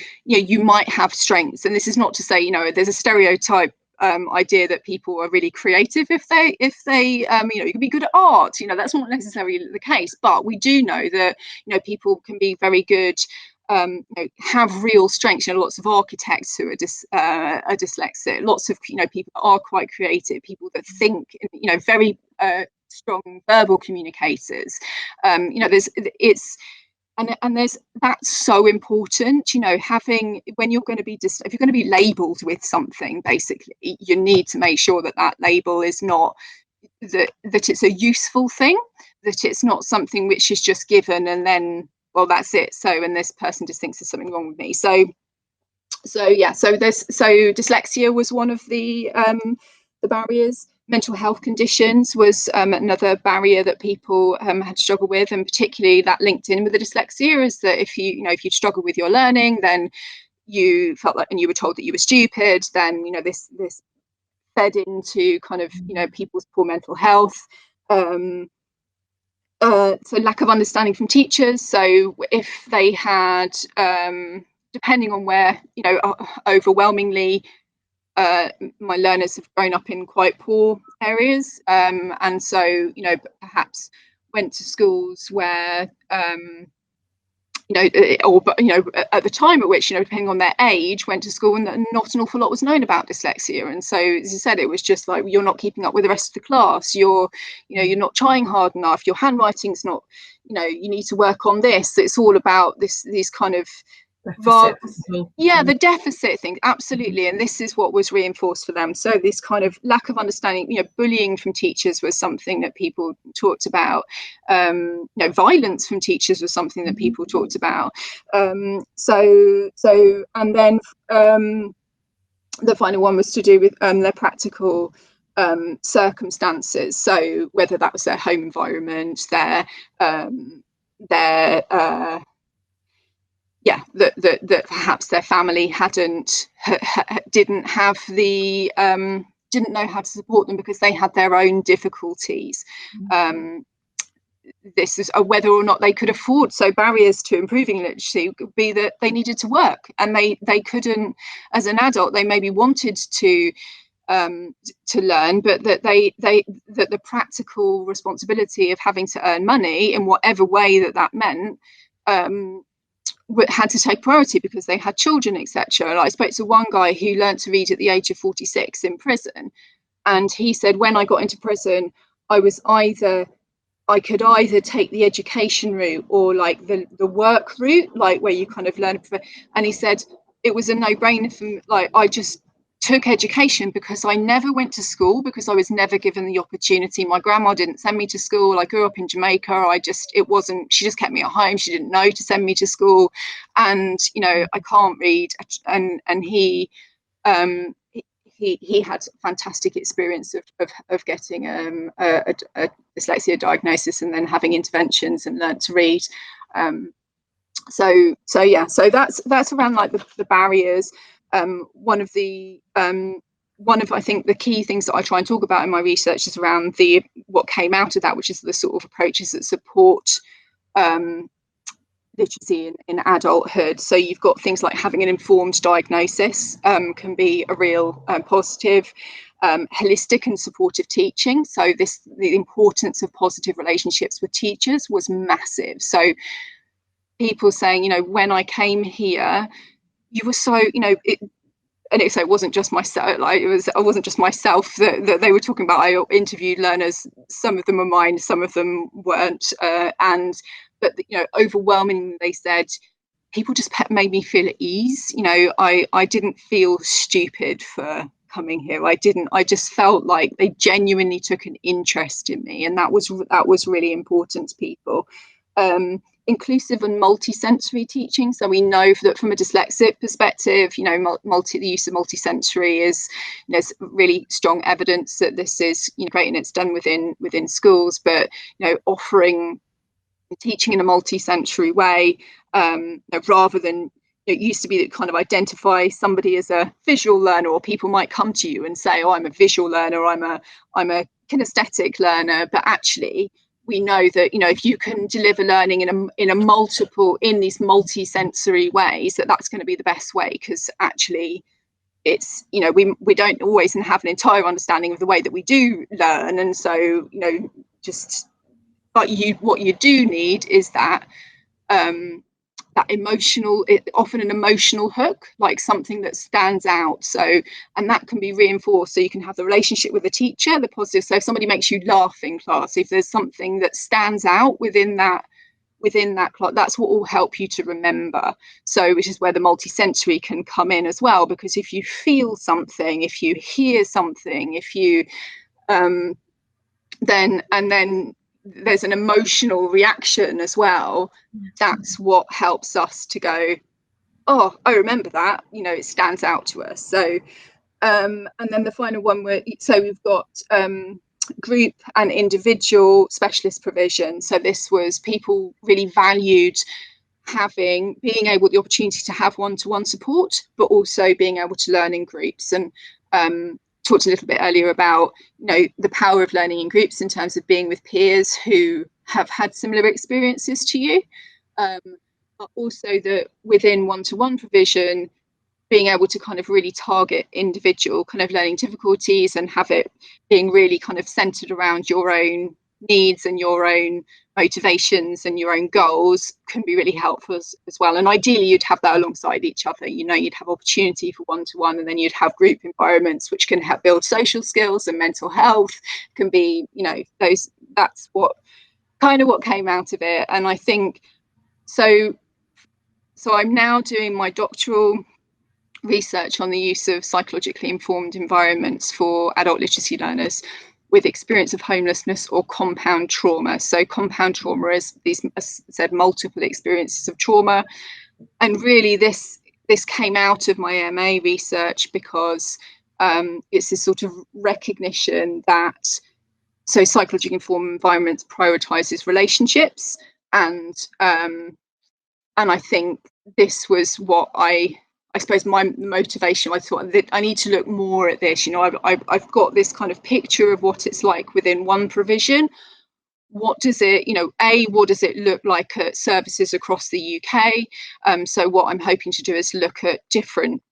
might have strengths. And this is not to say, there's a stereotype idea that people are really creative if they you can be good at art. That's not necessarily the case, but we do know that people can be very good, have real strengths. Lots of architects who are dyslexic, lots of people are quite creative, people that think, very strong verbal communicators. There's that's so important. Having, when you're going to be if you're going to be labelled with something, basically you need to make sure that label is not that it's a useful thing, that it's not something which is just given and then, well, that's it. So, and this person just thinks there's something wrong with me. So dyslexia was one of the barriers. Mental health conditions was another barrier that people had struggled with, and particularly that linked in with the dyslexia is that if you struggle with your learning, then you felt like, and you were told that you were stupid, then this fed into kind of people's poor mental health. So lack of understanding from teachers. So if they had, depending on where, overwhelmingly, my learners have grown up in quite poor areas, and so perhaps went to schools where at the time at which depending on their age, went to school and not an awful lot was known about dyslexia. And so, as you said, it was just like, you're not keeping up with the rest of the class, you're not trying hard enough, your handwriting's not, you need to work on this. It's all about these kind of the deficit thing, absolutely. And this is what was reinforced for them. So this kind of lack of understanding, bullying from teachers was something that people talked about. Violence from teachers was something that people talked about. And then the final one was to do with their practical circumstances. So whether that was their home environment, that perhaps their family didn't have the didn't know how to support them because they had their own difficulties. This is whether or not they could afford. So barriers to improving literacy could be that they needed to work, and they couldn't, as an adult, they maybe wanted to learn, but that that the practical responsibility of having to earn money in whatever way that meant had to take priority because they had children, etc. I spoke to one guy who learned to read at the age of 46 in prison, and he said, when I got into prison, I could either take the education route or like the work route, like where you kind of learn. And he said it was a no-brainer for me. Like, I just took education because I never went to school, because I was never given the opportunity. My grandma didn't send me to school. I grew up in Jamaica. She just kept me at home. She didn't know to send me to school. And, you know, I can't read. And he had fantastic experience of getting a dyslexia diagnosis and then having interventions and learnt to read. So that's around like the barriers. One of I think the key things that I try and talk about in my research is around what came out of that, which is the sort of approaches that support literacy in adulthood. So you've got things like having an informed diagnosis can be a real positive. Holistic and supportive teaching. So the importance of positive relationships with teachers was massive. So people saying, you know, when I came here, you were so, you know, it wasn't just myself. Like I wasn't just myself that they were talking about. I interviewed learners. Some of them were mine, some of them weren't. But you know, overwhelmingly, they said people just made me feel at ease. You know, I didn't feel stupid for coming here. I just felt like they genuinely took an interest in me, and that was really important to people. Inclusive and multisensory teaching. So we know that from a dyslexic perspective, you know, the use of multisensory is, you know, really strong evidence that this is, you know, great, and it's done within schools. But you know, offering teaching in a multisensory way, rather than, it used to be that kind of identify somebody as a visual learner, or people might come to you and say, oh, I'm a visual learner, I'm a kinesthetic learner. But actually, we know that, you know, if you can deliver learning in these multi-sensory ways, that's going to be the best way, because actually it's, you know, we don't always have an entire understanding of the way that we do learn. And so, you know, but what you do need is that often an emotional hook, like something that stands out. So, and that can be reinforced. So you can have the relationship with the teacher, the positive. So if somebody makes you laugh in class, if there's something that stands out within that class, that's what will help you to remember. So, which is where the multisensory can come in as well, because if you feel something, if you hear something, if you then there's an emotional reaction as well. That's what helps us to go, oh, I remember that, you know, it stands out to us. So and then the final one, we've got group and individual specialist provision. So this was, people really valued being able, the opportunity to have one-to-one support, but also being able to learn in groups. And talked a little bit earlier about, you know, the power of learning in groups in terms of being with peers who have had similar experiences to you, but also that within one-to-one provision, being able to kind of really target individual kind of learning difficulties and have it being really kind of centered around your own needs and your own motivations and your own goals can be really helpful as well. And ideally you'd have that alongside each other. You know, you'd have opportunity for one-to-one, and then you'd have group environments which can help build social skills and mental health. Can be, you know, that's what came out of it. And I think so I'm now doing my doctoral research on the use of psychologically informed environments for adult literacy learners with experience of homelessness or compound trauma. So compound trauma is these, as I said, multiple experiences of trauma. And really this came out of my MA research because it's this sort of recognition that psychologically informed environments prioritizes relationships, and I think this was what I I suppose my motivation, I thought that I need to look more at this. I've got this kind of picture of what it's like within one provision. What does it, what does it look like at services across the UK? So what I'm hoping to do is look at different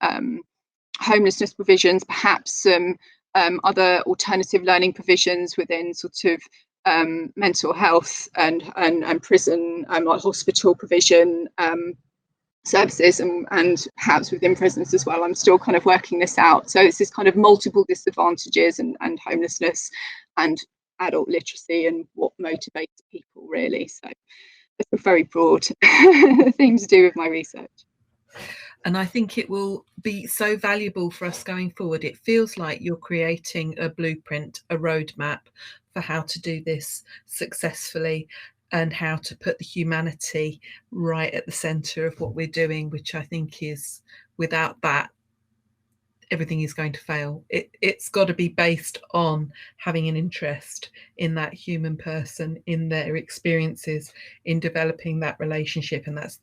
homelessness provisions, perhaps some other alternative learning provisions within sort of mental health and prison, like hospital provision services, and perhaps within prisons as well. I'm still kind of working this out. So it's this kind of multiple disadvantages and homelessness and adult literacy and what motivates people, really. So it's a very broad thing to do with my research. And I think it will be so valuable for us going forward. It feels like you're creating a blueprint, a roadmap for how to do this successfully and how to put the humanity right at the centre of what we're doing, which I think is, without that, everything is going to fail. It's got to be based on having an interest in that human person, in their experiences, in developing that relationship. And that's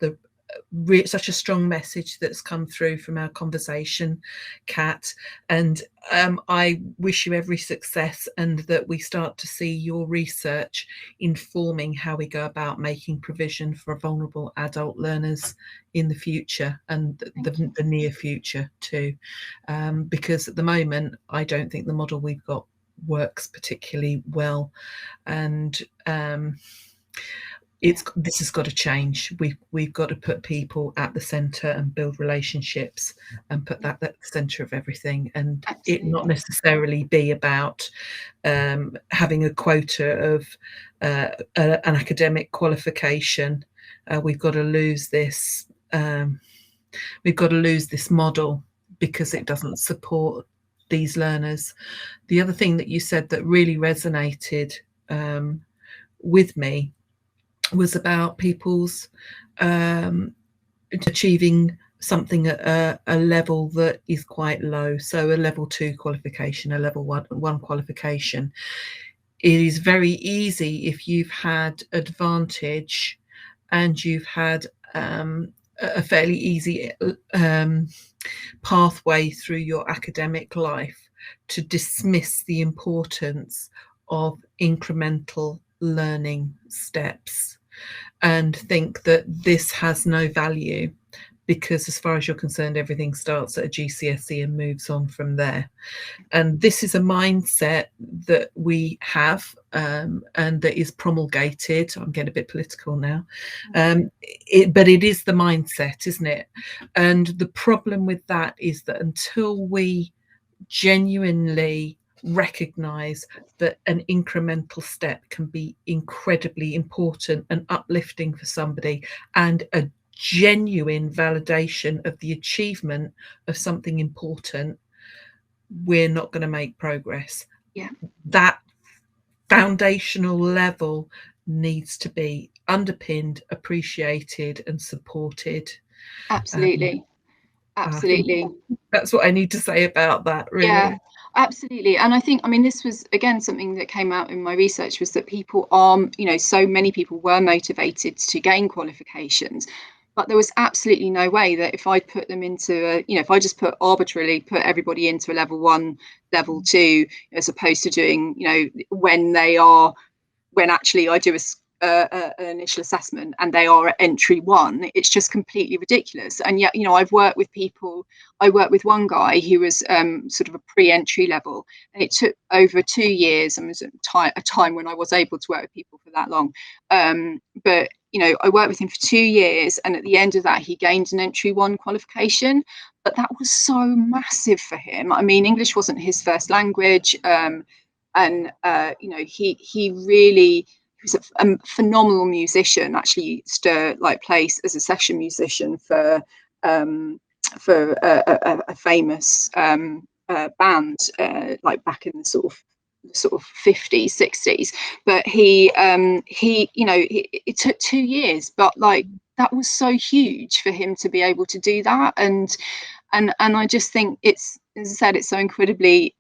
such a strong message that's come through from our conversation, Kat. And I wish you every success, and that we start to see your research informing how we go about making provision for vulnerable adult learners in the future, and the near future too. Because at the moment, I don't think the model we've got works particularly well. And this has got to change. We've got to put people at the centre and build relationships and put that at the centre of everything, and Absolutely. It not necessarily be about having a quota of an academic qualification. We've got to lose this. We've got to lose this model because it doesn't support these learners. The other thing that you said that really resonated with me was about people's achieving something at a level that is quite low. So a level 2 qualification, a level 1 qualification. It is very easy if you've had advantage and you've had a fairly easy pathway through your academic life to dismiss the importance of incremental learning steps and think that this has no value, because as far as you're concerned, everything starts at a GCSE and moves on from there. And this is a mindset that we have and that is promulgated. I'm getting a bit political now, but it is the mindset, isn't it? And the problem with that is that until we genuinely recognize that an incremental step can be incredibly important and uplifting for somebody, and a genuine validation of the achievement of something important, we're not going to make progress. That foundational level needs to be underpinned, appreciated and supported. Absolutely. That's what I need to say about that, really. Yeah, absolutely. And I think, this was, again, something that came out in my research, was that people are, so many people were motivated to gain qualifications, but there was absolutely no way that if I put them into if I just arbitrarily put everybody into a level 1, level 2, as opposed to doing, when actually I do an initial assessment and they are at entry 1, it's just completely ridiculous. And yet, I've worked with people. I worked with one guy who was sort of a pre-entry level, and it took over 2 years, and was a time when I was able to work with people for that long. But I worked with him for 2 years, and at the end of that, he gained an entry 1 qualification. But that was so massive for him. English wasn't his first language, and he really. He was a phenomenal musician. Actually used to play as a session musician for a famous band back in the sort of 50s, 60s. But it took 2 years, but that was so huge for him to be able to do that. And I just think it's, as I said, it's so incredibly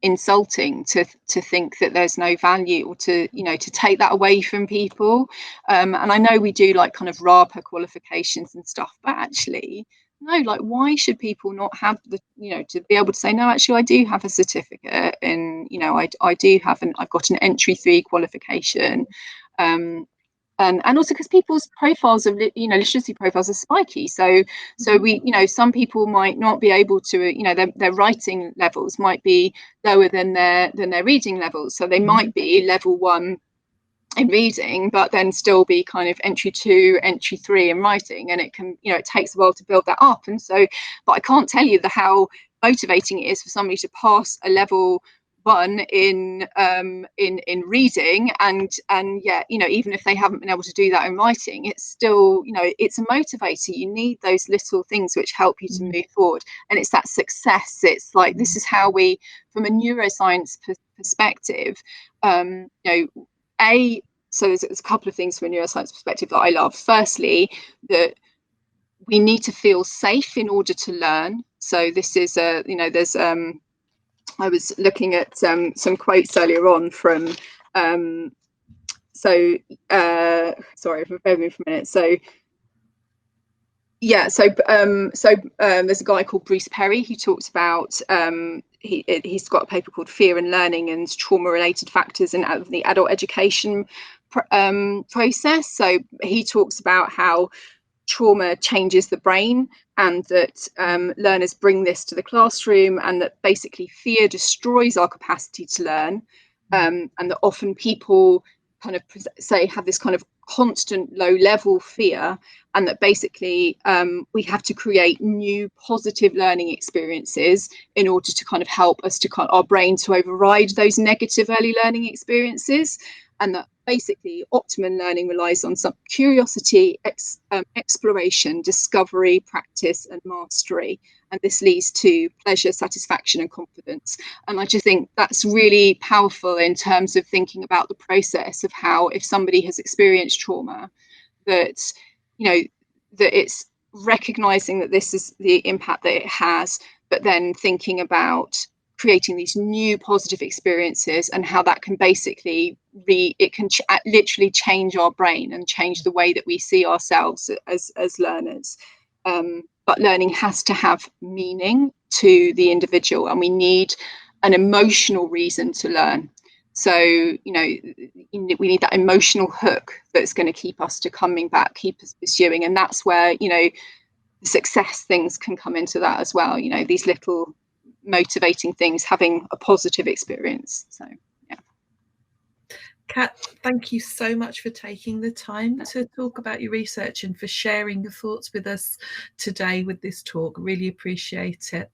insulting to think that there's no value, or to, you know, to take that away from people. And I know we do like kind of RAPA qualifications and stuff, but actually no, like why should people not have the, you know, to be able to say, no, actually I do have a certificate, and, you know, I do have I've got an entry 3 qualification. And also because people's profiles of, you know, literacy profiles are spiky, so we, you know, some people might not be able to, you know, their writing levels might be lower than their reading levels, so they might be level 1 in reading, but then still be kind of entry 2, entry 3 in writing, and it can, you know, it takes a while to build that up. And so, but I can't tell you how motivating it is for somebody to pass a level 1 in reading, and yeah, you know, even if they haven't been able to do that in writing, it's still, you know, it's a motivator. You need those little things which help you to move forward, and it's that success. It's like, this is how we, from a neuroscience perspective, you know, so there's a couple of things from a neuroscience perspective that I love. Firstly, that we need to feel safe in order to learn. So this is you know, there's I was looking at some quotes earlier on from sorry, bear with me for a minute. So yeah, so there's a guy called Bruce Perry who talks about he's got a paper called Fear and Learning and Trauma-Related Factors in the Adult Education Process. So he talks about how trauma changes the brain, and that learners bring this to the classroom, and that basically fear destroys our capacity to learn, and that often people kind of have this kind of constant low level fear, and that basically we have to create new positive learning experiences in order to kind of help us to our brain to override those negative early learning experiences. And that basically optimum learning relies on some curiosity, exploration, discovery, practice, and mastery. And this leads to pleasure, satisfaction, and confidence. And I just think that's really powerful in terms of thinking about the process of how, if somebody has experienced trauma, that, you know, that it's recognizing that this is the impact that it has, but then thinking about creating these new positive experiences, and how that can basically literally change our brain and change the way that we see ourselves as learners. But learning has to have meaning to the individual, and we need an emotional reason to learn. So, you know, we need that emotional hook that's going to keep us to coming back, keep us pursuing. And that's where, you know, the success things can come into that as well. You know, these little motivating things, having a positive experience. So yeah. Kat, thank you so much for taking the time to talk about your research and for sharing your thoughts with us today with this talk. Really appreciate it.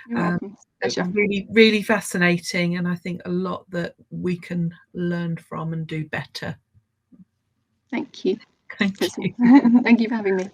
You're welcome. It's really, really fascinating, and I think a lot that we can learn from and do better. Thank you. Thank you. Thank you for having me.